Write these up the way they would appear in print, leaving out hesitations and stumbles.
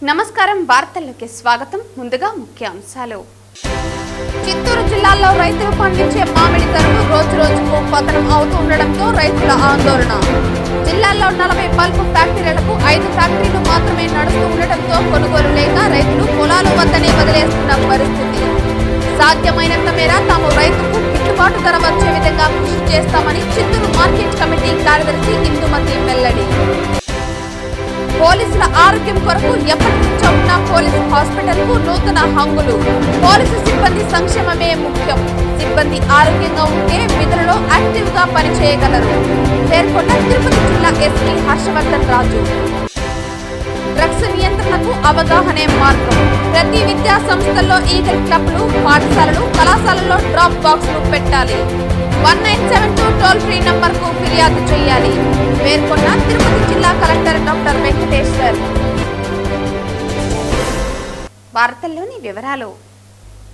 నమస్కారం వార్తల్లోకి స్వాగతం. ముందుగా ముఖ్యాంశాలు. చిత్తూరు జిల్లాలో రైతులు పండించే మామిడి ధరలు రోజు రోజుకు పతనం అవుతుండటంతో రైతుల ఆందోళన. జిల్లాలో 40 పల్పు ఫ్యాక్టరీలకు 5 ఫ్యాక్టరీలు మాత్రమే నడుస్తూ ఉండటంతో కొనుగోలు లేక రైతులు పొలాల వద్దనే వదిలేస్తున్న పరిస్థితి. సాధ్యమైనంత మేర తాము రైతుకు గిట్టుబాటు ధర వచ్చే విధంగా కృషి చేస్తామని చిత్తూరు మార్కెట్ కమిటీ కార్యదర్శి ఇందుమతి వెల్లడి. పోలీసుల ఆరోగ్యం కొరకు ఎప్పటి నుంచో ఉన్న పోలీసు హాస్పిటల్ కు నూతన హంగులు. పోలీసు సిబ్బంది సంక్షేమమే ముఖ్యం. సిబ్బంది ఆరోగ్యంగా ఉంటే విధులలో యాక్టివ్ గా పనిచేయగలరు పేర్కొన్న తిరుపతి జిల్లా ఎస్పీ హర్షవర్ధన్ రాజు. డ్రగ్స్ నియంత్రణకు అవగాహనే మార్గం. ప్రతి విద్యా సంస్థల్లో ఈగల్ క్లబ్లు, పాఠశాలలు, కళాశాలల్లో డ్రాప్ బాక్స్లు పెట్టాలి. 1972 టోల్ ఫ్రీ నంబర్ కు ఫిర్యాదు చేయాలి పేర్కొన్న తిరుపతి జిల్లా కలెక్టర్ డాక్టర్ వెంకటేశ్వర్. వార్తల్లోని వివరాలు.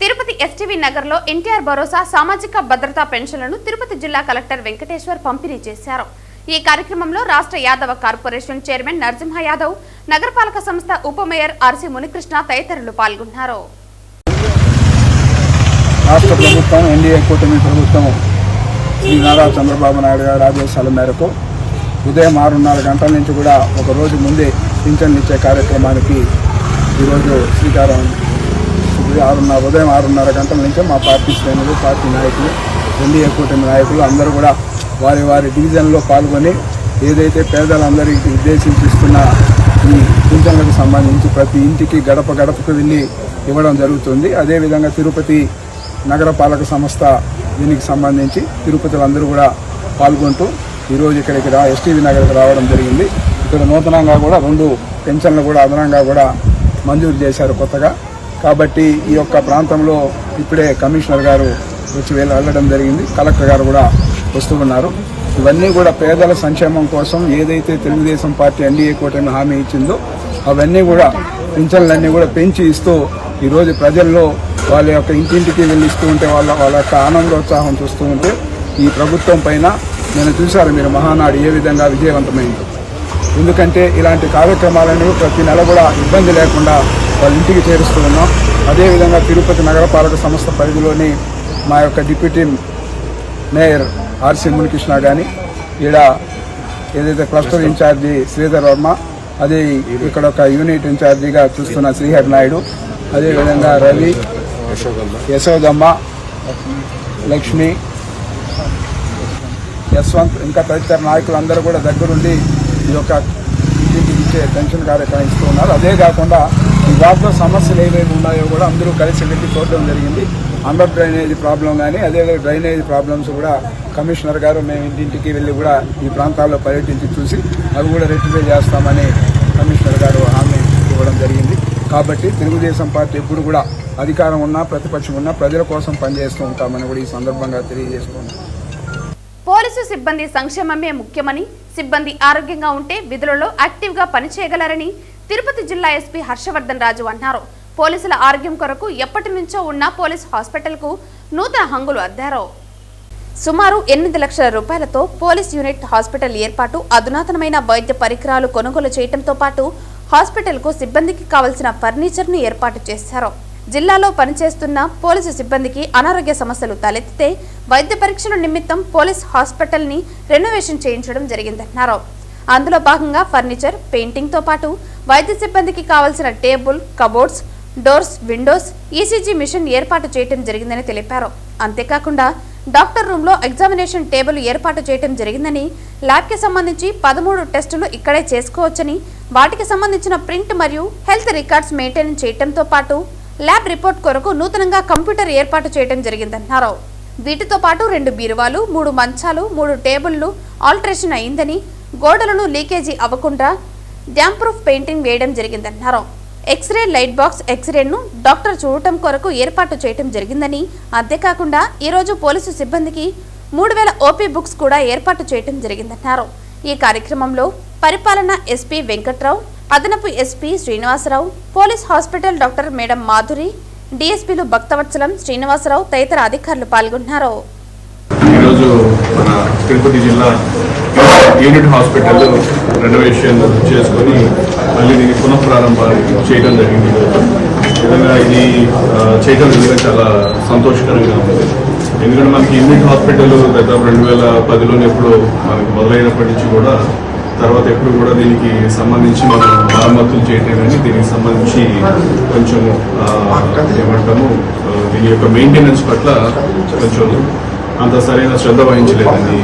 తిరుపతి ఎస్టీవీ నగర్ లో ఎన్టీఆర్ భరోసా సామాజిక భద్రతా పెన్షన్లను తిరుపతి జిల్లా కలెక్టర్ వెంకటేశ్వర్ పంపిణీ చేశారు. ఈ కార్యక్రమంలో రాష్ట్ర యాదవ కార్పొరేషన్ చైర్మన్ నరసింహ యాదవ్, నగరపాలక సంస్థ ఉప మేయర్ ఆర్సి మునికృష్ణ తదితరులు పాల్గొన్నారు. రాష్ట్ర ప్రభుత్వం ఎన్డీఏ కూటమి ప్రభుత్వం శ్రీ నారా చంద్రబాబు నాయుడు గారి ఆదేశాల మేరకు ఉదయం 6:30 గంటల నుంచి కూడా ఒక రోజు ముందే పింఛన్లు ఇచ్చే కార్యక్రమానికి ఈరోజు శ్రీకారం. ఉదయం 6:30 గంటల నుంచే మా పార్టీ శ్రేణులు, పార్టీ నాయకులు, ఎన్డీఏ కూటమి నాయకులు అందరూ కూడా వారి వారి డివిజన్లో పాల్గొని ఏదైతే పేదలందరికీ ఉద్దేశించిస్తున్న ఈ పింఛన్లకు సంబంధించి ప్రతి ఇంటికి గడప గడపకు వెళ్ళి ఇవ్వడం జరుగుతుంది. అదేవిధంగా తిరుపతి నగరపాలక సంస్థ దీనికి సంబంధించి తిరుపతిలో అందరూ కూడా పాల్గొంటూ ఈరోజు ఇక్కడికి ఎస్టీవీ నగర్కి రావడం జరిగింది. ఇక్కడ నూతనంగా కూడా 2 పెన్షన్లు కూడా అదనంగా కూడా మంజూరు చేశారు కొత్తగా. కాబట్టి ఈ యొక్క ప్రాంతంలో ఇప్పుడే కమిషనర్ గారు వచ్చి వెళ్ళడం జరిగింది. కలెక్టర్ గారు కూడా వస్తూ ఉన్నారు. ఇవన్నీ కూడా పేదల సంక్షేమం కోసం ఏదైతే తెలుగుదేశం పార్టీ ఎన్డీఏ కూటమి హామీ ఇచ్చిందో అవన్నీ కూడా పింఛన్లన్నీ కూడా పెంచి ఇస్తూ ఈరోజు ప్రజల్లో వాళ్ళ యొక్క ఇంటింటికి వెళ్ళి ఇస్తూ ఉంటే వాళ్ళ యొక్క ఆనందోత్సాహం చూస్తూ ఉంటే ఈ ప్రభుత్వం పైన నేను చూశారు మీరు మహానాడు ఏ విధంగా విజయవంతమైంది. ఎందుకంటే ఇలాంటి కార్యక్రమాలను ప్రతి నెల కూడా ఇబ్బంది లేకుండా వాళ్ళ ఇంటికి చేరుస్తూ ఉన్నాం. అదేవిధంగా తిరుపతి నగరపాలక సంస్థ పరిధిలోని మా యొక్క డిప్యూటీ మేయర్ ఆర్సి మునికృష్ణ కానీ, ఈడ ఏదైతే క్లస్టర్ ఇన్ఛార్జి శ్రీధర్ వర్మ, అదే ఇక్కడ ఒక యూనిట్ ఇన్ఛార్జిగా చూస్తున్న శ్రీహరి నాయుడు, అదేవిధంగా రవి, యశోదమ్మ, లక్ష్మి, యశ్వంత్, ఇంకా తదితర నాయకులందరూ కూడా దగ్గరుండి ఈ యొక్క ఇంటికి ఇచ్చే పెన్షన్ కార్యక్రమం ఇస్తూ ఉన్నారు. అదే కాకుండా ఈ వాటిలో సమస్యలు ఏవేవి ఉన్నాయో కూడా అందరూ కలిసి వెళ్ళి చూడడం జరిగింది. అండర్ డ్రైనేజ్ ప్రాబ్లం కానీ అదేవిధంగా డ్రైనేజ్ ప్రాబ్లమ్స్ కూడా కమిషనర్ గారు మేము ఇంటింటికి వెళ్ళి కూడా ఈ ప్రాంతాల్లో పర్యటించి చూసి అవి కూడా రెక్టిఫై చేస్తామని కమిషనర్ గారు హామీ ఇవ్వడం జరిగింది. కాబట్టి తెలుగుదేశం పార్టీ ఎప్పుడు కూడా అధికారం ఉన్నా ప్రతిపక్షం ఉన్నా ప్రజల కోసం పనిచేస్తూ ఉంటామని కూడా ఈ సందర్భంగా తెలియజేస్తున్నాం. పోలీసు సిబ్బంది సంక్షేమమే ముఖ్యమని, సిబ్బంది ఆరోగ్యంగా ఉంటే విధులలో యాక్టివ్ గా పనిచేయగలరని తిరుపతి జిల్లా ఎస్పీ హర్షవర్ధన్ రాజు అన్నారు. పోలీసుల ఆరోగ్యం కొరకు ఎప్పటి నుంచో ఉన్న పోలీస్ హాస్పిటల్ కు నూతన హంగులు అద్దారు. సుమారు 8 లక్షల రూపాయలతో పోలీస్ యూనిట్ హాస్పిటల్ ఏర్పాటు, అధునాతనమైన వైద్య పరికరాలు కొనుగోలు చేయడంతో పాటు హాస్పిటల్ కు సిబ్బందికి కావలసిన ఫర్నిచర్ ను ఏర్పాటు చేశారు. జిల్లాలో పనిచేస్తున్న పోలీసు సిబ్బందికి అనారోగ్య సమస్యలు తలెత్తితే వైద్య పరీక్షల నిమిత్తం పోలీస్ హాస్పిటల్ ని రెనోవేషన్ చేయించడం జరిగిందన్నారు. అందులో భాగంగా ఫర్నిచర్, పెయింటింగ్ తో పాటు వైద్య సిబ్బందికి కావలసిన table, cupboards, doors, windows, ECG machine ఏర్పాటు చేయడం జరిగిందని తెలిపారు. అంతేకాకుండా డాక్టర్ రూమ్ లో ఎగ్జామినేషన్ టేబుల్ ఏర్పాటు చేయడం జరిగిందని, ల్యాబ్ కి సంబంధించి 13 టెస్టులు ఇక్కడే చేసుకోవచ్చని, వాటికి సంబంధించిన ప్రింట్ మరియు హెల్త్ రికార్డ్స్ మెయింటైన్ చేయడంతో పాటు ల్యాబ్ రిపోర్ట్ కొరకు నూతనంగా కంప్యూటర్ ఏర్పాటు చేయడం జరిగిందన్నారు. వీటితో పాటు 2 బీరువాలు, 3 మంచాలు, 3 టేబుళ్లు ఆల్టరేషన్ అయిందని, గోడలను లీకేజీ అవ్వకుండా డ్యామ్ ప్రూఫ్ పెయింటింగ్ వేయడం జరిగిందన్నారు. ఎక్స్రే లైట్ బాక్స్ ఎక్స్రేను డాక్టర్ చూడటం కొరకు ఏర్పాటు చేయడం జరిగిందని, అంతేకాకుండా ఈరోజు పోలీసు సిబ్బందికి 3000 ఓపీ బుక్స్ కూడా ఏర్పాటు చేయడం జరిగిందన్నారు. ఈ కార్యక్రమంలో పరిపాలన ఎస్పీ వెంకట్రావు, అదనపు SP Srinivasarao, police hospital doctor madam Madhuri, డిఎస్పీలు భక్తవత్సలం, శ్రీనివాసరావు తదితర అధికారులు పాల్గొన్నారు. ఈరోజు మన తిరుపతి జిల్లా యూనిట్ హాస్పిటల్ రెనోవేషన్ చేసుకొని మళ్ళీ దీన్ని పునఃప్రారంభం చేయడం జరిగింది. విధంగా ఇది చేయడం నిజంగా చాలా సంతోషకరంగా ఉంది. ఎందుకంటే మనకి యూనిట్ హాస్పిటల్ దాదాపు 2010లోనే ఎప్పుడు మనకు మొదలైనప్పటి నుంచి కూడా తర్వాత ఎప్పుడు కూడా దీనికి సంబంధించి మనం మరమ్మతులు చేయటం కానీ దీనికి సంబంధించి కొంచెం ఏమంటాము దీని యొక్క మెయింటెనెన్స్ పట్ల కొంచెం అంత సరైన శ్రద్ధ వహించలేదండి.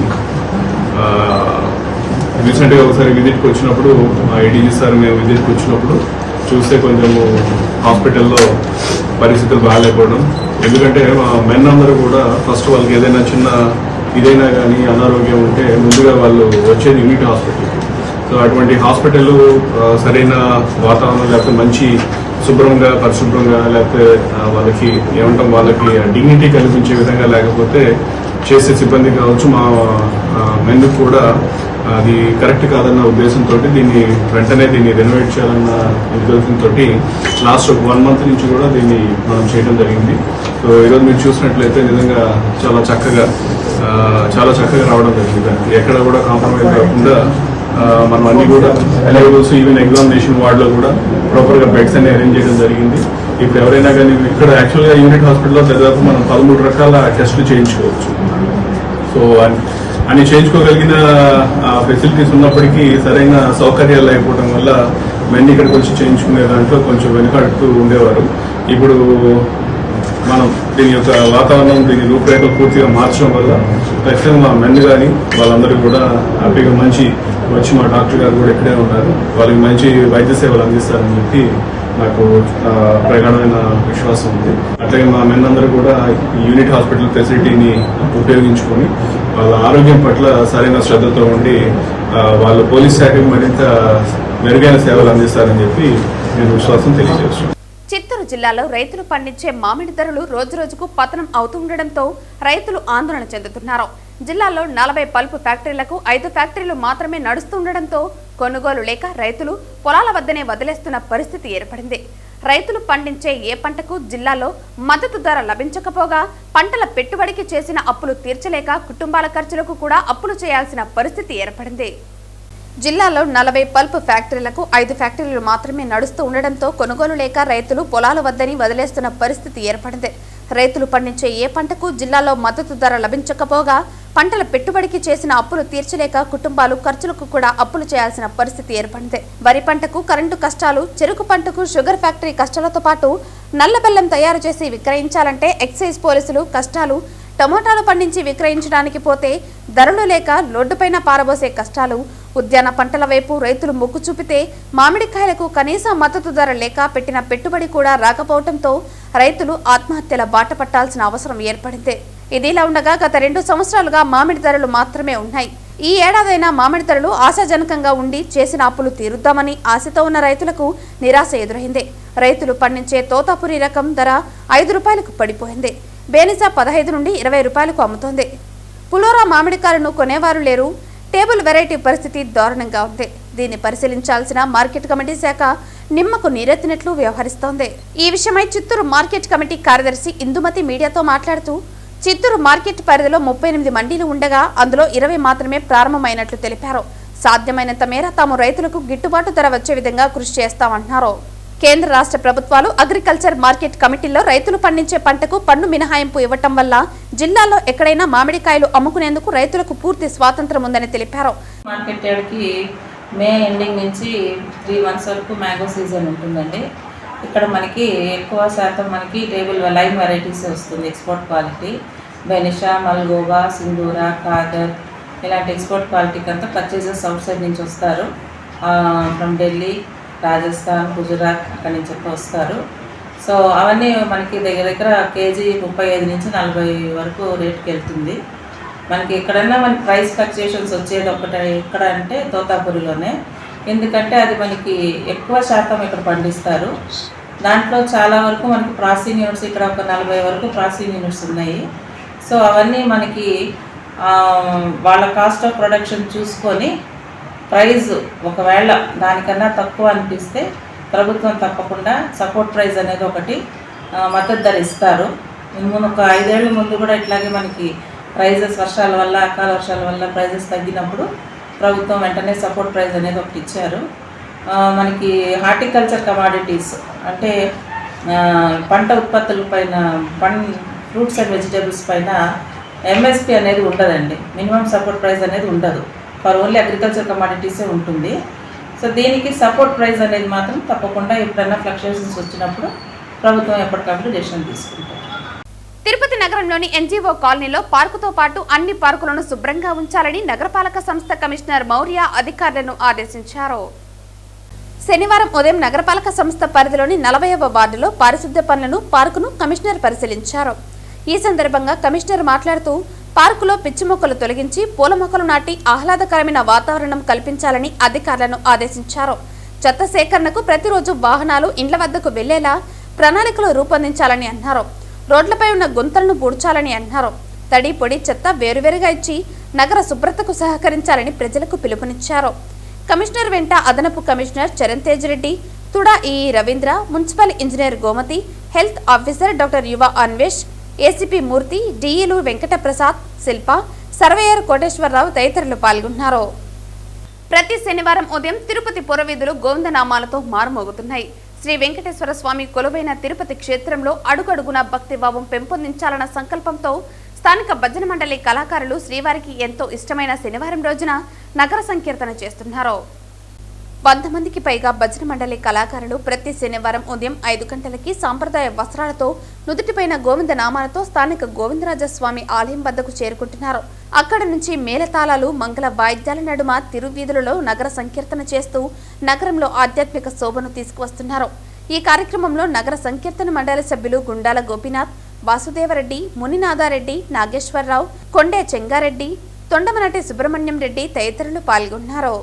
రీసెంట్గా ఒకసారి విజిట్కి వచ్చినప్పుడు మా ఏడీజీ సార్ మేము విజిట్కి వచ్చినప్పుడు చూస్తే కొంచెము హాస్పిటల్లో పరిస్థితులు బాగాలేకపోవడం. ఎందుకంటే మా మెన్ అందరూ కూడా ఫస్ట్ వాళ్ళకి ఏదైనా చిన్న ఇదైనా కానీ అనారోగ్యం ఉంటే ముందుగా వాళ్ళు వచ్చేది యూనిట్ హాస్పిటల్. సో అటువంటి హాస్పిటల్ సరైన వాతావరణం లేకపోతే మంచి శుభ్రంగా పరిశుభ్రంగా లేకపోతే వాళ్ళకి ఏమంటాం వాళ్ళకి డిగ్నిటీ కల్పించే విధంగా లేకపోతే చేసే సిబ్బంది కావచ్చు మా మెన్ను కూడా అది కరెక్ట్ కాదన్న ఉద్దేశంతో దీన్ని వెంటనే రెనోవేట్ చేయాలన్న ఉద్దేశంతో లాస్ట్ 1 month నుంచి కూడా దీన్ని మనం చేయడం జరిగింది. సో ఈరోజు మీరు చూసినట్లయితే నిజంగా చాలా చక్కగా రావడం జరిగింది. ఎక్కడ కూడా కాంప్రమైజ్ కాకుండా మనం అన్ని కూడా అవైలబుల్స్ ఈవెన్ ఎగ్జామినేషన్ వార్డులో కూడా ప్రాపర్గా బెడ్స్ అన్ని అరేంజ్ చేయడం జరిగింది. ఇప్పుడు ఎవరైనా కానీ ఇక్కడ యాక్చువల్గా యూనిట్ హాస్పిటల్లో దాదాపు మనం 13 రకాల టెస్టులు చేయించుకోవచ్చు. సో అని చేయించుకోగలిగిన ఫెసిలిటీస్ ఉన్నప్పటికీ సరైన సౌకర్యాలు లేకపోవడం వల్ల మెన్ ఇక్కడికి వచ్చి చేయించుకునే దాంట్లో కొంచెం వెనుకాడుతూ ఉండేవారు. ఇప్పుడు మనం దీని యొక్క వాతావరణం దీని రూపురేఖలు పూర్తిగా మార్చడం వల్ల ఖచ్చితంగా మా మెన్ కానీ వాళ్ళందరూ కూడా హ్యాపీగా మంచి వచ్చి మా డాక్టర్ గారు కూడా ఇక్కడే ఉన్నారు. వాళ్ళకి మంచి వైద్య సేవలు అందిస్తారని చెప్పి నాకు ప్రగాఢమైన విశ్వాసం ఉంది. అట్లాగే మా మెన్ అందరూ కూడా యూనిట్ హాస్పిటల్ ఫెసిలిటీని ఉపయోగించుకొని వాళ్ళ ఆరోగ్యం పట్ల సరైన శ్రద్ధతో ఉండి వాళ్ళు పోలీస్ శాఖకు మరింత మెరుగైన సేవలు అందిస్తారని చెప్పి నేను విశ్వాసం తెలియజేస్తున్నాను. చిత్తూరు జిల్లాలో రైతులు పండించే మామిడి ధరలు రోజురోజుకు పతనం అవుతుండటంతో రైతులు ఆందోళన చెందుతున్నారు. జిల్లాలో 40 పల్పు ఫ్యాక్టరీలకు 5 ఫ్యాక్టరీలు మాత్రమే నడుస్తుండటంతో కొనుగోలు లేక రైతులు పొలాల వద్దనే వదిలేస్తున్న పరిస్థితి ఏర్పడింది. రైతులు పండించే ఏ పంటకు జిల్లాలో మద్దతు ధర లభించకపోగా పంటల పెట్టుబడికి చేసిన అప్పులు తీర్చలేక కుటుంబాల ఖర్చులకు కూడా అప్పులు చేయాల్సిన పరిస్థితి ఏర్పడింది. జిల్లాలో 40 పల్ప్ ఫ్యాక్టరీలకు 5 ఫ్యాక్టరీలు మాత్రమే నడుస్తూ ఉండడంతో కొనుగోలు లేక రైతులు పొలాల వద్దని వదిలేస్తున్న పరిస్థితి ఏర్పడింది. రైతులు పండించే ఏ పంటకు జిల్లాలో మద్దతు ధర లభించకపోగా పంటల పెట్టుబడికి చేసిన అప్పులు తీర్చలేక కుటుంబాలు ఖర్చులకు కూడా అప్పులు చేయాల్సిన పరిస్థితి ఏర్పడింది. వరి పంటకు కరెంటు కష్టాలు, చెరుకు పంటకు షుగర్ ఫ్యాక్టరీ కష్టాలతో పాటు నల్ల బెల్లం తయారు చేసి విక్రయించాలంటే ఎక్సైజ్ పోలీసులు కష్టాలు, టమోటాలు పండించి విక్రయించడానికి పోతే ధరలు లేక రోడ్డుపైన పారబోసే కష్టాలు, ఉద్యాన పంటల వైపు రైతులు మొగ్గు చూపితే మామిడికాయలకు కనీస మద్దతు ధర లేక పెట్టిన పెట్టుబడి కూడా రాకపోవడంతో రైతులు ఆత్మహత్యల బాట పట్టాల్సిన అవసరం ఏర్పడింది. ఇదిలా ఉండగా గత 2 సంవత్సరాలుగా మామిడి ధరలు మాత్రమే ఉన్నాయి. ఈ ఏడాదైనా మామిడి ధరలు ఆశాజనకంగా ఉండి చేసిన అప్పులు తీరుద్దామని ఆశతో ఉన్న రైతులకు నిరాశ ఎదురైంది. రైతులు పండించే తోతాపురి రకం ధర 5 రూపాయలకు పడిపోయింది. బేనిసా 15 నుండి 20 రూపాయలకు అమ్ముతోంది. పులోరా మామిడికాయలను కొనేవారు లేరు. టేబుల్ వెరైటీ పరిస్థితి దారుణంగా ఉంది. దీన్ని పరిశీలించాల్సిన మార్కెట్ కమిటీ శాఖ నిమ్మకు నీరెత్తినట్లు వ్యవహరిస్తోంది. ఈ విషయమై చిత్తూరు మార్కెట్ కమిటీ కార్యదర్శి ఇందుమతి మీడియాతో మాట్లాడుతూ చిత్తూరు మార్కెట్ పరిధిలో 38 మండీలు ఉండగా అందులో 20 మాత్రమే ప్రారంభమైనట్లు తెలిపారు. సాధ్యమైనంత మేర తాము రైతులకు గిట్టుబాటు ధర వచ్చే విధంగా కృషి చేస్తామన్నారు. కేంద్ర రాష్ట్ర ప్రభుత్వాలు అగ్రికల్చర్ మార్కెట్ కమిటీల్లో రైతులు పండించే పంటకు పన్ను మినహాయింపు ఇవ్వటం వల్ల జిల్లాలో ఎక్కడైనా మామిడికాయలు అమ్ముకునేందుకు రైతులకు పూర్తి స్వాతంత్రం ఉందని తెలిపారు. మార్కెట్ యార్డ్కి మే ఎండింగ్ నుంచి 3 months వరకు మ్యాంగో సీజన్ ఉంటుందండి. ఇక్కడ మనకి ఎక్కువ శాతం మనకి టేబుల్ లైన్ వెరైటీస్ వస్తుంది. ఎక్స్పోర్ట్ క్వాలిటీ బెనిషా, మల్గోవా, సింధూరా, కాదర్ ఇలాంటి ఎక్స్పోర్ట్ క్వాలిటీకి అంతా పర్చేజెస్ అవుట్ సైడ్ నుంచి వస్తారు. ఫ్రమ్ ఢిల్లీ, రాజస్థాన్, గుజరాత్ అక్కడి నుంచి వస్తారు. సో అవన్నీ మనకి దగ్గర కేజీ 35 నుంచి 40 వరకు రేట్కి వెళ్తుంది. మనకి ఎక్కడైనా మనకి ప్రైస్ ఫ్లక్చుయేషన్స్ వచ్చేది ఒకటి ఎక్కడ అంటే తోతాపురిలోనే. ఎందుకంటే అది మనకి ఎక్కువ శాతం ఇక్కడ పండిస్తారు. దాంట్లో చాలా వరకు మనకి ప్రాసెసింగ్ యూనిట్స్ ఇక్కడ ఒక 40 వరకు ప్రాసెసింగ్ యూనిట్స్ ఉన్నాయి. సో అవన్నీ మనకి వాళ్ళ కాస్ట్ ఆఫ్ ప్రొడక్షన్ చూసుకొని ప్రైజ్ ఒకవేళ దానికన్నా తక్కువ అనిపిస్తే ప్రభుత్వం తప్పకుండా సపోర్ట్ ప్రైజ్ అనేది ఒకటి మద్దతు ధర ఇస్తారు. ఒక 5 ఏళ్ల ముందు కూడా ఇట్లాగే మనకి ప్రైజెస్ వర్షాల వల్ల, అకాల వర్షాల వల్ల ప్రైజెస్ తగ్గినప్పుడు ప్రభుత్వం వెంటనే సపోర్ట్ ప్రైజ్ అనేది ఒకటి ఇచ్చారు. మనకి హార్టికల్చర్ కమాడిటీస్ అంటే పంట ఉత్పత్తుల పైన ఫ్రూట్స్ అండ్ వెజిటేబుల్స్ పైన ఎంఎస్పి అనేది ఉండదండి. మినిమం సపోర్ట్ ప్రైస్ అనేది ఉండదు. ఫర్ ఓన్లీ అగ్రికల్చర్ కమాడిటీసే ఉంటుంది. సో దీనికి సపోర్ట్ ప్రైస్ అనేది మాత్రం తప్పకుండా ఎప్పుడైనా ఫ్లక్చుయేషన్స్ వచ్చినప్పుడు ప్రభుత్వం ఎప్పటికప్పుడు డెసిషన్ తీసుకుంటారు. తిరుపతి నగరంలోని ఎన్జీఓ కాలనీలో పార్కుతో పాటు అన్ని పార్కులను శుభ్రంగా ఉంచాలని నగరపాలక సంస్థ కమిషనర్ మౌర్య అధికారులను ఆదేశించారు. శనివారం ఉదయం నగరపాలక సంస్థ పరిధిలోని 40వ వార్డులో పారిశుద్ధ్య పనులను పార్కును కమిషనర్ పరిశీలించారు. ఈ సందర్భంగా కమిషనర్ మాట్లాడుతూ పార్కులో పిచ్చి మొక్కలు తొలగించి పూల మొక్కలు నాటి ఆహ్లాదకరమైన వాతావరణం కల్పించాలని అధికారులను ఆదేశించారు. చెత్త సేకరణకు ప్రతిరోజు వాహనాలు ఇండ్ల వద్దకు వెళ్లేలా ప్రణాళికలు రూపొందించాలని అన్నారు. రోడ్లపై ఉన్న గుంతలను పూడ్చాలని అన్నారు. తడి పొడి చెత్త వేరువేరుగా ఇచ్చి నగర శుభ్రతకు సహకరించాలని ప్రజలకు పిలుపునిచ్చారు. కమిషనర్ వెంట అదనపు commissioner Charan Tej Reddy, TUDA EE Ravindra, municipal engineer Gomathi, health officer doctor Yuva Anvesh, ACP Murthy, డిఈలు వెంకటప్రసాద్, శిల్ప, సర్వేయర్ కోటేశ్వరరావు తదితరులు పాల్గొన్నారు. ప్రతి శనివారం ఉదయం తిరుపతి పురవీధులు గోవిందనామాలతో మారుమోగుతున్నాయి. శ్రీ వెంకటేశ్వర స్వామి కొలువైన తిరుపతి క్షేత్రంలో అడుగడుగున భక్తిభావం పెంపొందించాలన్న సంకల్పంతో స్థానిక భజన మండలి కళాకారులు శ్రీవారికి ఎంతో ఇష్టమైన శనివారం రోజున నగర సంకీర్తన చేస్తున్నారు. 100 మందికి పైగా భజన మండలి కళాకారులు ప్రతి శనివారం ఉదయం 5 గంటలకి సాంప్రదాయ వస్త్రాలతో నుదుటిపైన గోవింద నామాలతో స్థానిక గోవిందరాజస్వామి ఆలయం వద్దకు చేరుకుంటున్నారు. అక్కడ నుంచి మేళతాళాలు, మంగళ వాయిద్యాల నడుమ తిరువీధులలో నగర సంకీర్తన చేస్తూ నగరంలో ఆధ్యాత్మిక శోభను తీసుకువస్తున్నారు. ఈ కార్యక్రమంలో నగర సంకీర్తన మండలి సభ్యులు గుండాల గోపీనాథ్, వాసుదేవరెడ్డి, మునినాథారెడ్డి, నాగేశ్వరరావు, కొండే చెంగారెడ్డి, తొండమనటి సుబ్రహ్మణ్యం రెడ్డి తదితరులు పాల్గొన్నారు.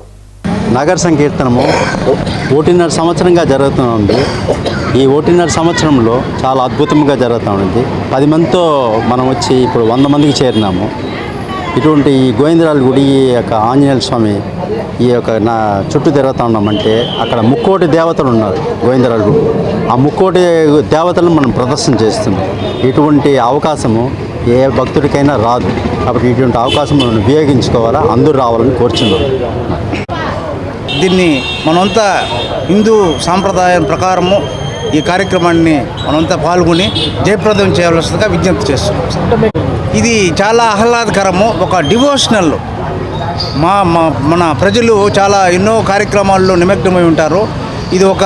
నగర సంకీర్తనము 1.5 సంవత్సరంగా జరుగుతుంది. ఈ 1.5 సంవత్సరంలో చాలా అద్భుతంగా జరుగుతూ ఉంది. 10 మందితో మనం వచ్చి ఇప్పుడు 100 మందికి చేరినాము. ఇటువంటి ఈ గోవిందరాజ గుడి, ఈ యొక్క ఆంజనేయ స్వామి ఈ యొక్క నా చుట్టూ తిరుగుతూ ఉన్నామంటే అక్కడ 3 దేవతలు ఉన్నారు గోవిందరాజ గుడి. ఆ 3 దేవతలను మనం ప్రదర్శన చేస్తున్నాం. ఇటువంటి అవకాశము ఏ భక్తుడికైనా రాదు. కాబట్టి ఇటువంటి అవకాశం మనం ఉపయోగించుకోవాలా, అందరూ రావాలని కోరుచున్నాం. దీన్ని మనంతా హిందూ సాంప్రదాయం ప్రకారము ఈ కార్యక్రమాన్ని మనంతా పాల్గొని జయప్రదం చేయవలసిందిగా విజ్ఞప్తి చేస్తున్నాం. ఇది చాలా ఆహ్లాదకరము, ఒక డివోషనల్. మన ప్రజలు చాలా ఎన్నో కార్యక్రమాల్లో నిమగ్నమై ఉంటారు. ఇది ఒక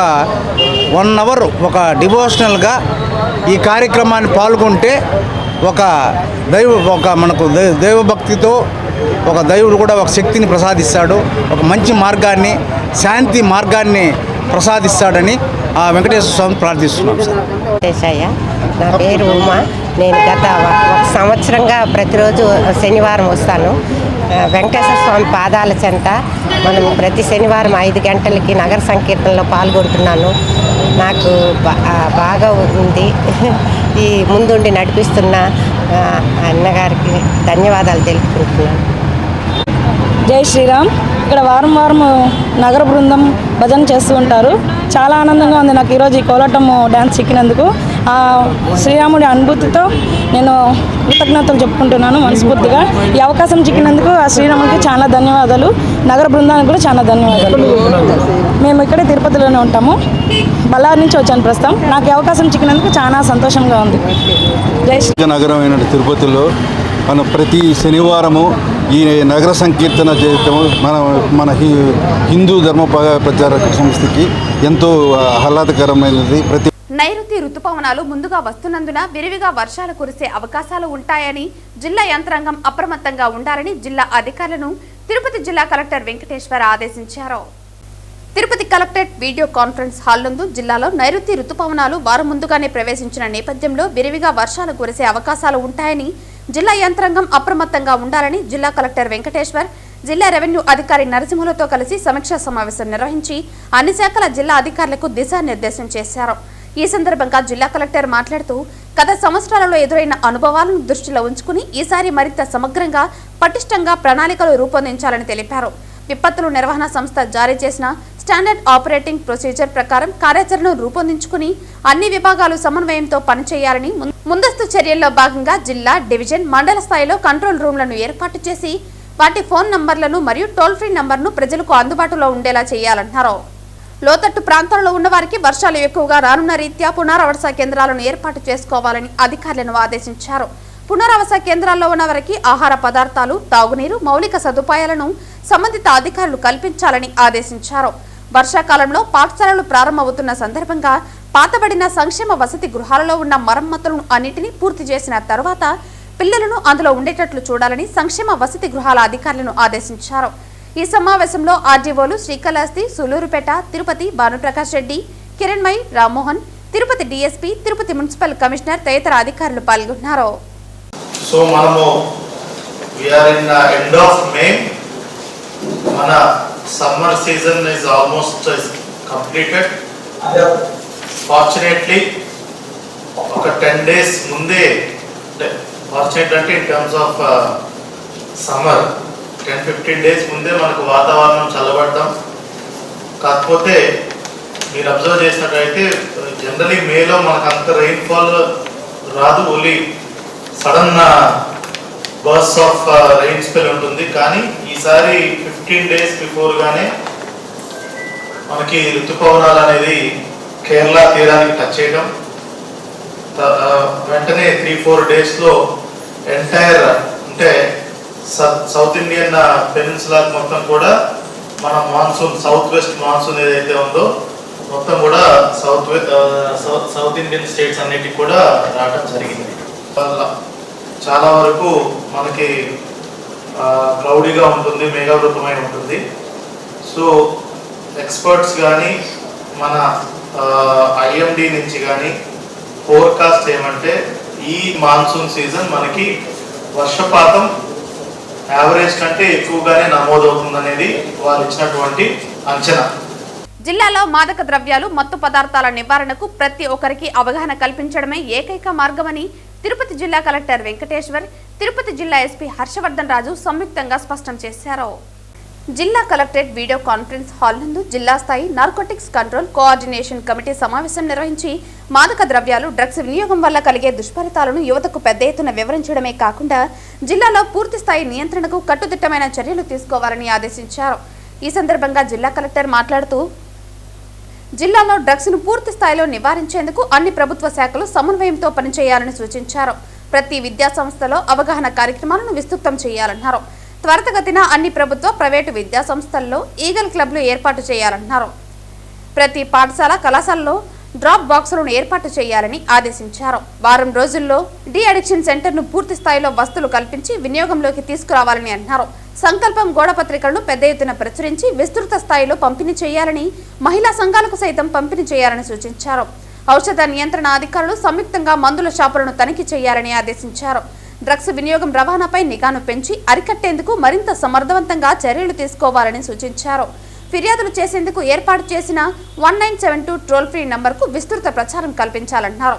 1 అవర్ ఒక డివోషనల్గా ఈ కార్యక్రమాన్ని పాల్గొంటే మనకు దైవభక్తితో ఒక దేవుడు కూడా ఒక శక్తిని ప్రసాదిస్తాడు, ఒక మంచి మార్గాన్ని, శాంతి మార్గాన్ని ప్రసాదిస్తాడని ఆ వెంకటేశ్వర స్వామిని ప్రార్థిస్తున్నాం. సార్, నా పేరు ఉమా. నేను గత 1 సంవత్సరంగా ప్రతిరోజు శనివారం వస్తాను. వెంకటేశ్వర స్వామి పాదాల చెంత మనం ప్రతి శనివారం 5 గంటలకి నగర సంకీర్తనలో పాల్గొంటున్నాను. నాకు బాగా ఉంది. ఈ ముందుండి నడిపిస్తున్న అన్నగారికి ధన్యవాదాలు తెలుపుకుంటున్నాను. జై శ్రీరామ్. ఇక్కడ వారం నగర బృందం భజన చేస్తూ ఉంటారు. చాలా ఆనందంగా ఉంది నాకు ఈరోజు ఈ కోలాటం డ్యాన్స్ ఎక్కినందుకు. ఆ శ్రీరాముడి అనుభూతితో నేను కృతజ్ఞతలు చెప్పుకుంటున్నాను మనస్ఫూర్తిగా. ఈ అవకాశం చిక్కినందుకు ఆ శ్రీరాముడికి చాలా ధన్యవాదాలు, నగర బృందానికి కూడా చాలా ధన్యవాదాలు. మేము ఇక్కడే తిరుపతిలోనే ఉంటాము. బళ్ళారి నుంచి వచ్చాను ప్రస్తుతం. నాకు ఈ అవకాశం చిక్కినందుకు చాలా సంతోషంగా ఉంది. జై శ్రీ నగరం అయిన తిరుపతిలో మనం ప్రతి శనివారము ఈ నగర సంకీర్తన చేయటము మన హిందూ ధర్మ ప్రచారక సంస్థకి ఎంతో ఆహ్లాదకరమైనది. నైరుతి రుతుపవనాలు ముందుగా వస్తున్నందున విరివిగా వర్షాలు కురిసే అవకాశాలు ఉంటాయని జిల్లా యంత్రాంగం అప్రమత్తంగా ఉండాలని జిల్లా అధికారులను తిరుపతి జిల్లా కలెక్టర్ వెంకటేశ్వర ఆదేశించారు. Tirupati collectorate video conference hall నందు జిల్లాలో నైరుతి రుతుపవనాలు వారం ముందుగానే ప్రవేశించిన నేపథ్యంలో విరివిగా వర్షాలు కురిసే అవకాశాలు ఉంటాయని జిల్లా యంత్రాంగం అప్రమత్తంగా ఉండాలని జిల్లా కలెక్టర్ వెంకటేశ్వర్ జిల్లా రెవెన్యూ అధికారి నరసింహులతో కలిసి సమీక్షా సమావేశం నిర్వహించి అన్ని శాఖల జిల్లా అధికారులకు దిశానిర్దేశం చేశారు. ఈ సందర్భంగా జిల్లా కలెక్టర్ మాట్లాడుతూ గత సంవత్సరాలలో ఎదురైన అనుభవాలను దృష్టిలో ఉంచుకుని ఈసారి మరింత సమగ్రంగా పటిష్టంగా ప్రణాళికలు రూపొందించాలని తెలిపారు. విపత్తుల నిర్వహణ సంస్థ జారీ చేసిన స్టాండర్డ్ ఆపరేటింగ్ ప్రొసీజర్ ప్రకారం కార్యాచరణను రూపొందించుకుని అన్ని విభాగాలు సమన్వయంతో పనిచేయాలని ముందస్తు చర్యల్లో భాగంగా జిల్లా, డివిజన్, మండల స్థాయిలో కంట్రోల్ రూమ్లను ఏర్పాటు చేసి వాటి ఫోన్ నంబర్లను మరియు టోల్ ఫ్రీ నంబర్ను ప్రజలకు అందుబాటులో ఉండేలా చేయాలన్నారు. లోతట్టు ప్రాంతాల్లో ఉన్న వారికి వర్షాలు ఎక్కువగా రానున్న రీత్యా పునరావాస కేంద్రాలను ఏర్పాటు చేసుకోవాలని అధికారులను ఆదేశించారు. పునరావాస కేంద్రాల్లో ఉన్న వారికి ఆహార పదార్థాలు, తాగునీరు, మౌలిక సదుపాయాలను సంబంధిత అధికారులు కల్పించాలని ఆదేశించారు. వర్షాకాలంలో పాఠశాలలు ప్రారంభమవుతున్న సందర్భంగా పాతబడిన సంక్షేమ వసతి గృహాలలో ఉన్న మరమ్మతులను అన్నిటినీ పూర్తి చేసిన తర్వాత పిల్లలను అందులో ఉండేటట్లు చూడాలని సంక్షేమ వసతి గృహాల అధికారులను ఆదేశించారు. ఈ సమావేశంలో ఆర్డీఓలు Srikalahasti, Sullurpeta, Tirupati Bhanuprakash Reddy, Kiranmayi, Rammohan, Tirupati DSP, Tirupati municipal commissioner తదితర అధికారులు పాల్గొన్నారు. సో మనము we're in end of May. మన summer season is almost completed. Fortunately ఒక 10 days ముందే, ఫార్చునేట్ అంటే in terms of summer 10-15 days ముందే మనకు వాతావరణం చల్లబడతాం. కాకపోతే మీరు అబ్జర్వ్ చేసినట్టయితే జనరలీ మేలో మనకు అంత రెయిన్ఫాల్ రాదు, only sudden burst of rain spell ఉంటుంది. కానీ ఈసారి 15 days బిఫోర్గానే మనకి ఋతుపవనాలు అనేది కేరళ తీరానికి టచ్ చేయడం, వెంటనే 3-4 daysలో ఎంటైర్ అంటే సౌత్ ఇండియన్ పెనిన్సులా మొత్తం కూడా మన మాన్సూన్, సౌత్ వెస్ట్ మాన్సూన్ ఏదైతే ఉందో మొత్తం కూడా సౌత్ ఇండియన్ స్టేట్స్ అన్నిటికి కూడా రావడం జరిగింది. చాలా వరకు మనకి క్లౌడీగా ఉంటుంది, మేఘావృతమై ఉంటుంది. సో ఎక్స్పర్ట్స్ కానీ మన ఐఎండి నుంచి కానీ ఫోర్కాస్ట్ ఏమంటే ఈ మాన్సూన్ సీజన్ మనకి వర్షపాతం యావరేజ్ కంటే ఎక్కువగానే నమోదవుతుందనేది వాళ్ళు ఇచ్చినటువంటి అంచనా. జిల్లాలో మాదక ద్రవ్యాలు, మత్తు పదార్థాల నివారణకు ప్రతి ఒక్కరికి అవగాహన కల్పించడమే ఏకైక మార్గమని తిరుపతి జిల్లా కలెక్టర్ వెంకటేశ్వర్, తిరుపతి జిల్లా ఎస్పీ హర్షవర్ధన్ రాజు సంయుక్తంగా స్పష్టం చేశారు. జిల్లా కలెక్టరేట్ వీడియో కాన్ఫరెన్స్ హాల్ నందు జిల్లా స్థాయి నార్కోటిక్స్ కంట్రోల్ కోఆర్డినేషన్ కమిటీ సమావేశం నిర్వహించి మాదక ద్రవ్యాలు, డ్రగ్స్ వినియోగం వల్ల కలిగే దుష్ఫలితాలను యువతకు పెద్ద ఎత్తున వివరించడమే కాకుండా జిల్లాలో పూర్తి స్థాయి నియంత్రణకు కట్టుదిట్టమైన చర్యలు తీసుకోవాలని ఆదేశించారు. ఈ సందర్భంగా జిల్లా కలెక్టర్ మాట్లాడుతూ జిల్లాలో డ్రగ్స్ ను పూర్తి స్థాయిలో నివారించేందుకు అన్ని ప్రభుత్వ శాఖలు సమన్వయంతో పనిచేయాలని సూచించారు. ప్రతి విద్యా సంస్థలో అవగాహన కార్యక్రమాలను విస్తృతం చేయాలన్నారు. త్వరితగతిన అన్ని ప్రభుత్వ, ప్రైవేటు విద్యా సంస్థల్లో ఈగల్ క్లబ్లు ఏర్పాటు చేయాలన్నారు. ప్రతి పాఠశాల, కళాశాలలో డ్రాప్ బాక్సులను ఏర్పాటు చేయాలని ఆదేశించారు. వారం రోజుల్లో డి అడిక్షన్ సెంటర్ను పూర్తి స్థాయిలో వసతులు కల్పించి వినియోగంలోకి తీసుకురావాలని అన్నారు. సంకల్పం గోడపత్రికలను పెద్ద ఎత్తున ప్రచురించి విస్తృత స్థాయిలో పంపిణీ చేయాలని, మహిళా సంఘాలకు సైతం పంపిణీ చేయాలని సూచించారు. ఔషధ నియంత్రణ అధికారులు సంయుక్తంగా మందుల షాపులను తనిఖీ చేయాలని ఆదేశించారు. డ్రగ్స్ వినియోగం, రవాణాపై నిఘాను పెంచి అరికట్టేందుకు మరింత సమర్థవంతంగా చర్యలు తీసుకోవాలని సూచించారు. ఫిర్యాదులు చేసేందుకు ఏర్పాటు చేసిన 1972 టోల్ ఫ్రీ నంబర్కు విస్తృత ప్రచారం కల్పించాలన్నారు.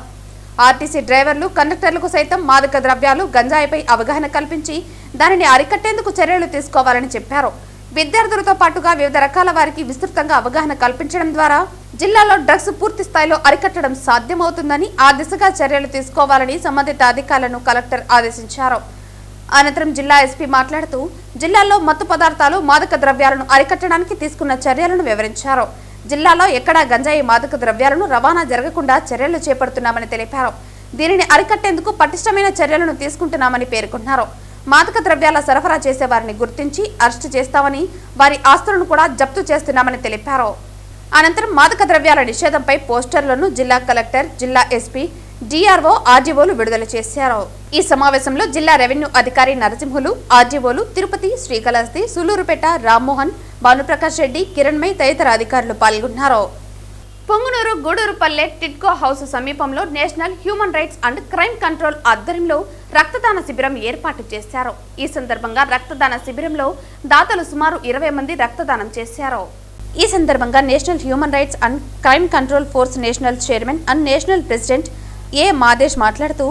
ఆర్టీసీ డ్రైవర్లు, కండక్టర్లకు సైతం మాదక ద్రవ్యాలు, గంజాయిపై అవగాహన కల్పించి దానిని అరికట్టేందుకు చర్యలు తీసుకోవాలని చెప్పారు. విద్యార్థులతో పాటుగా వివిధ రకాల వారికి విస్తృతంగా అవగాహన కల్పించడం ద్వారా జిల్లాలో డ్రగ్స్ పూర్తి స్థాయిలో అరికట్టడం సాధ్యమవుతుందని, ఆ దిశగా చర్యలు తీసుకోవాలని సంబంధిత అధికారులను కలెక్టర్ ఆదేశించారు. అనంతరం జిల్లా ఎస్పీ మాట్లాడుతూ జిల్లాలో మత్తు పదార్థాలు, మాదక ద్రవ్యాలను అరికట్టడానికి తీసుకున్న చర్యలను వివరించారు. జిల్లాలో ఎక్కడా గంజాయి, మాదక ద్రవ్యాలను రవాణా జరగకుండా చర్యలు చేపడుతున్నామని తెలిపారు. దీనిని అరికట్టేందుకు పటిష్టమైన చర్యలను తీసుకుంటున్నామని పేర్కొన్నారు. మాదక ద్రవ్యాల సరఫరా చేసే వారిని గుర్తించి అరెస్టు చేస్తామని, వారి ఆస్తులను కూడా జప్తు చేస్తున్నామని తెలిపారు. అనంతరం మాదక ద్రవ్యాల నిషేధంపై పోస్టర్లను జిల్లా కలెక్టర్, జిల్లా ఎస్పీ, డిఆర్ఓ, ఆర్డీఓలు విడుదల చేశారు. ఈ సమావేశంలో జిల్లా రెవెన్యూ అధికారి నరసింహులు, ఆర్డీఓలు తిరుపతి, శ్రీకాళహస్తి, సూలూరుపేట, రామ్మోహన్, భానుప్రకాష్ రెడ్డి, కిరణ్మయి తదితర అధికారులు పాల్గొన్నారు. పొంగునూరు గూడూరుపల్లె టిడ్కో హౌస్ సమీపంలో national human rights and crime control ఆధ్వర్యంలో రక్తదాన శిబిరం ఏర్పాటు చేశారు. ఈ సందర్భంగా రక్తదాన శిబిరంలో దాతలు సుమారు 20 మంది రక్తదానం చేశారు. ఈ సందర్భంగా national human rights and crime control force national chairman and national president A Madesh మాట్లాడుతూ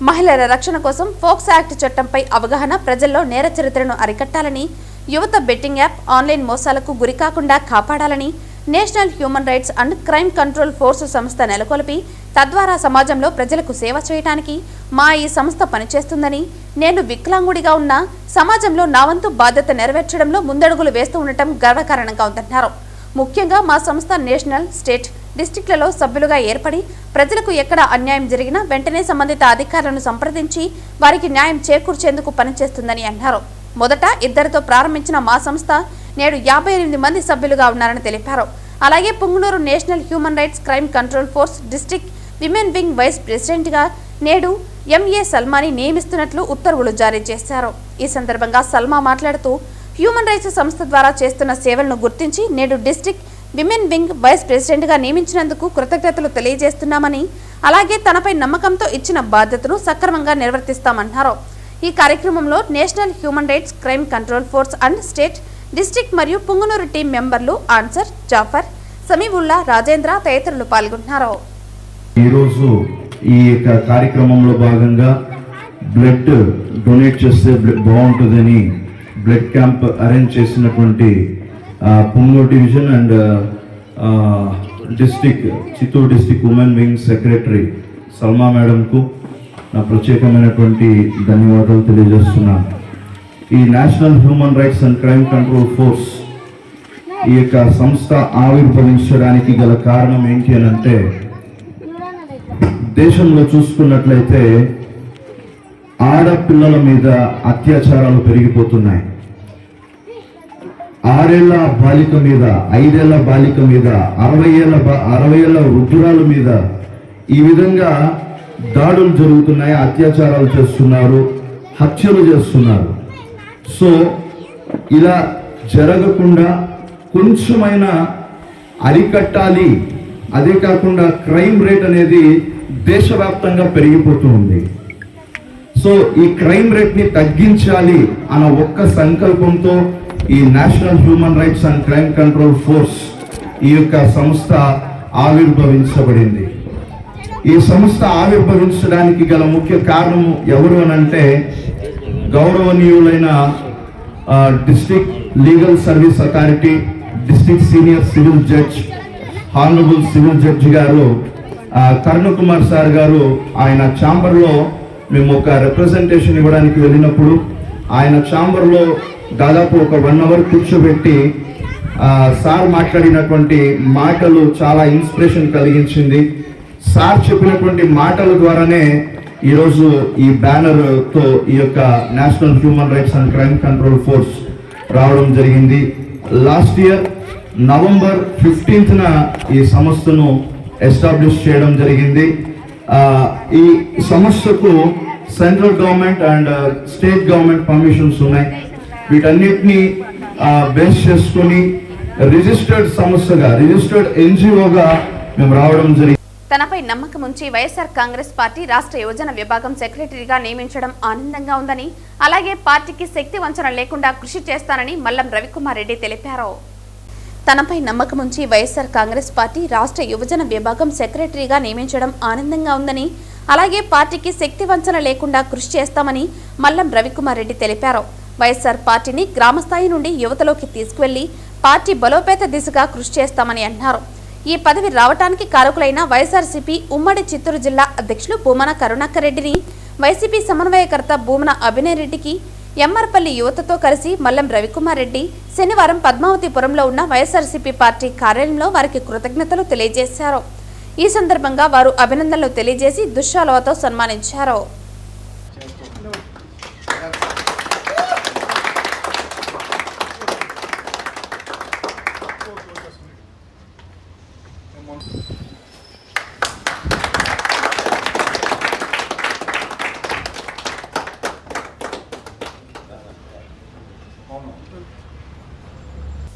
మహిళల రక్షణ కోసం ఫోక్స్ యాక్ట్ చట్టంపై అవగాహన, ప్రజల్లో నేర చరిత్రను అరికట్టాలని, యువత బెట్టింగ్ యాప్, ఆన్లైన్ మోసాలకు గురికాకుండా కాపాడాలని national human rights and crime control force సంస్థ నెలకొల్పి తద్వారా సమాజంలో ప్రజలకు సేవ చేయడానికి మా ఈ సంస్థ పనిచేస్తుందని, నేను వికలాంగుడిగా ఉన్న సమాజంలో నా వంతు బాధ్యత నెరవేర్చడంలో ముందడుగులు వేస్తూ ఉండటం గర్వకారణంగా ఉందన్నారు. ముఖ్యంగా మా సంస్థ నేషనల్, స్టేట్, డిస్ట్రిక్ట్లలో సభ్యులుగా ఏర్పడి ప్రజలకు ఎక్కడ అన్యాయం జరిగినా వెంటనే సంబంధిత అధికారులను సంప్రదించి వారికి న్యాయం చేకూర్చేందుకు పనిచేస్తుందని అన్నారు. మొదట 2తో ప్రారంభించిన మా సంస్థ నేడు 58 మంది సభ్యులుగా ఉన్నారని తెలిపారు. అలాగే Punganur national human rights crime control force district women wing vice ప్రెసిడెంట్గా నేడు ఎంఏ సల్మాని నియమిస్తున్నట్లు ఉత్తర్వులు జారీ చేశారు. ఈ సందర్భంగా సల్మా మాట్లాడుతూ హ్యూమన్ రైట్స్ సంస్థ ద్వారా చేస్తున్న సేవలను గుర్తించి నేడు డిస్ట్రిక్ట్ విమెన్ వింగ్ వైస్ ప్రెసిడెంట్గా నియమించినందుకు కృతజ్ఞతలు తెలియజేస్తున్నామని, అలాగే తనపై నమ్మకంతో ఇచ్చిన బాధ్యతను సక్రమంగా నిర్వర్తిస్తామన్నారు. ఈ కార్యక్రమంలో national human rights crime control force and state, district మరియు పుంగనూరు టీం మెంబర్లు ఆన్సర్, జాఫర్, సమీవుల్లా, రాజేంద్ర తదితరులు పాల్గొన్నారు. ఈరోజు ఈ కార్యక్రమంలో భాగంగా బ్లడ్ డొనేట్ చేస్తే బాగుంటుందని బ్లడ్ క్యాంప్ అరేంజ్ చేసినటువంటి Punganur division and district Chittoor district women wing secretary Salma మేడంకు నా ప్రత్యేకమైనటువంటి ధన్యవాదాలు తెలియజేస్తున్నాను. ఈ national human rights and crime control force ఈ యొక్క సంస్థ ఆవిర్భవించడానికి గల కారణం ఏంటి అని అంటే, దేశంలో చూసుకున్నట్లయితే ఆడపిల్లల మీద అత్యాచారాలు పెరిగిపోతున్నాయి. 6 ఏళ్ల బాలిక మీద, 5 ఏళ్ల బాలిక మీద, 60 ఏళ్ల వృద్ధురాల మీద ఈ విధంగా దాడులు జరుగుతున్నాయి, అత్యాచారాలు చేస్తున్నారు, హత్యలు చేస్తున్నారు. సో ఇలా జరగకుండా కొంచెమైనా అరికట్టాలి. అదే కాకుండా క్రైమ్ రేట్ అనేది దేశవ్యాప్తంగా పెరిగిపోతూ ఉంది. సో ఈ క్రైమ్ రేట్ని తగ్గించాలి అన్న ఒక్క సంకల్పంతో ఈ national human rights and crime control force ఈ యొక్క సంస్థ ఆవిర్భవించబడింది. ఈ సంస్థ ఆవిర్భవించడానికి గల ముఖ్య కారణం ఎవరు అనంటే, గౌరవనీయులైన district legal service authority, district senior civil judge, honourable civil judge గారు కరుణ్ కుమార్ సార్ గారు ఆయన ఛాంబర్లో మేము ఒక రిప్రజెంటేషన్ ఇవ్వడానికి వెళ్ళినప్పుడు ఆయన ఛాంబర్లో దాదాపు ఒక 1 అవర్ కూర్చోబెట్టి సార్ మాట్లాడినటువంటి మాటలు చాలా ఇన్స్పిరేషన్ కలిగించింది. సార్ చెప్పినటువంటి మాటల ద్వారానే ఈరోజు ఈ బ్యానర్తో ఈ యొక్క national human rights and crime control force రావడం జరిగింది. లాస్ట్ ఇయర్ నవంబర్ 15న ఈ సంస్థను ఎస్టాబ్లిష్ చేయడం జరిగింది. ఈ సంస్థకు central government and state government permissions ఉన్నాయి. వీటన్నిటిని బేస్ చేసుకొని రిజిస్టర్డ్ సంస్థగా, రిజిస్టర్డ్ ఎన్జిఓగా మేము రావడం జరిగింది. తనపై నమ్మకం ఉంచి వైఎస్ఆర్ కాంగ్రెస్ పార్టీ రాష్ట్ర యువజన విభాగం సెక్రటరీగా నియమించడం ఆనందంగా ఉందని, అలాగే పార్టీకి శక్తి వంచన లేకుండా కృషి చేస్తానని మల్లం రవికుమార్ రెడ్డి తెలిపారు. తనపై నమ్మకం ఉంచి వైఎస్ఆర్ కాంగ్రెస్ పార్టీ రాష్ట్ర యువజన విభాగం సెక్రటరీగా నియమించడం ఆనందంగా ఉందని, అలాగే పార్టీకి శక్తి వంచన లేకుండా కృషి చేస్తామని మల్లం రవికుమార్ రెడ్డి తెలిపారు. వైఎస్ఆర్ పార్టీని గ్రామస్థాయి నుండి యువతలోకి తీసుకువెళ్లి పార్టీ బలోపేత దిశగా కృషి చేస్తామని అన్నారు. ఈ పదవి రావడానికి కారకులైన వైఎస్ఆర్సీపీ ఉమ్మడి చిత్తూరు జిల్లా అధ్యక్షులు భూమన కరుణాకర్ రెడ్డిని, వైసీపీ సమన్వయకర్త భూమన అభినయ్ రెడ్డికి, ఎమ్మర్పల్లి యువతతో కలిసి మల్లం రవికుమార్ రెడ్డి శనివారం పద్మావతిపురంలో ఉన్న వైఎస్ఆర్సీపీ పార్టీ కార్యాలయంలో వారికి కృతజ్ఞతలు తెలియజేశారు. ఈ సందర్భంగా వారు అభినందనలు తెలియజేసి దుశ్శాలువతో సన్మానించారు.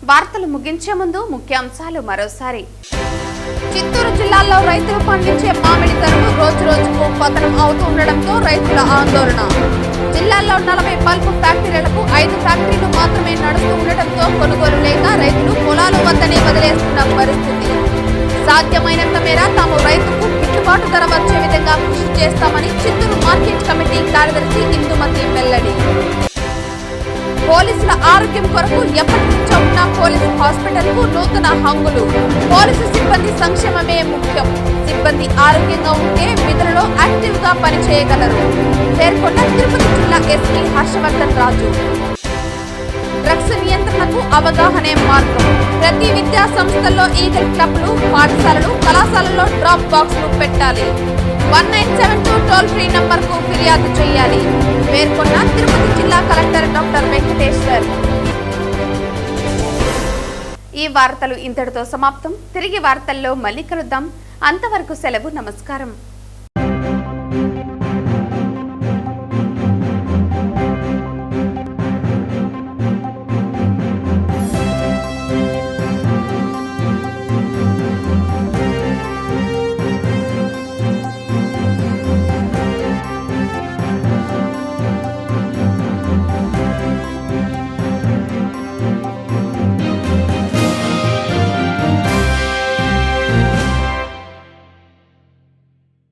వార్తలు ముగించే ముందు ముఖ్యాంశాలు మరోసారి. చిత్తూరు జిల్లాలో రైతులు పండించే మామిడి ధరలు రోజు రోజుకు పతనం అవుతూ ఉండడంతో రైతుల ఆందోళన. జిల్లాలో 40 పల్పు ఫ్యాక్టరీలకు 5 ఫ్యాక్టరీలు మాత్రమే నడుస్తూ ఉండటంతో కొనుగోలు లేక రైతులు పొలాల వద్దనే వదిలేస్తున్న పరిస్థితి. సాధ్యమైనంత మేర తాము రైతుకు గిట్టుబాటు ధర వచ్చే విధంగా కృషి చేస్తామని చిత్తూరు మార్కెట్ కమిటీ కార్యదర్శి ఇందుమతి వెల్లడి. పోలీసుల ఆరోగ్యం కొరకు ఎప్పటి నుంచో ఉన్న పోలీసు హాస్పిటల్ కు నూతన హంగులు. పోలీసు సిబ్బంది సంక్షేమమే ముఖ్యం. సిబ్బంది ఆరోగ్యంగా ఉంటే విధులలో యాక్టివ్ గా పనిచేయగలరు పేర్కొన్న తిరుపతి జిల్లా ఎస్పీ హర్షవర్ధన్ రాజు. డ్రగ్స్ నియంత్రణకు అవగాహనే మార్గం. ప్రతి విద్యా సంస్థల్లో ఈగల్ క్లబ్లు, పాఠశాలలు, కళాశాలల్లో డ్రాప్ బాక్స్లు పెట్టాలి. 1972 టోల్ ఫ్రీ నంబర్కు ఫిర్యాదు చేయాలి పేర్కొన్న తిరుపతి జిల్లా కలెక్టర్ డాక్టర్ వెంకటేశ్వర్. ఈ వార్తలు ఇంతటితో సమాప్తం. తిరిగి వార్తల్లో మళ్ళీ కలుద్దాం. అంతవరకు సెలవు. నమస్కారం.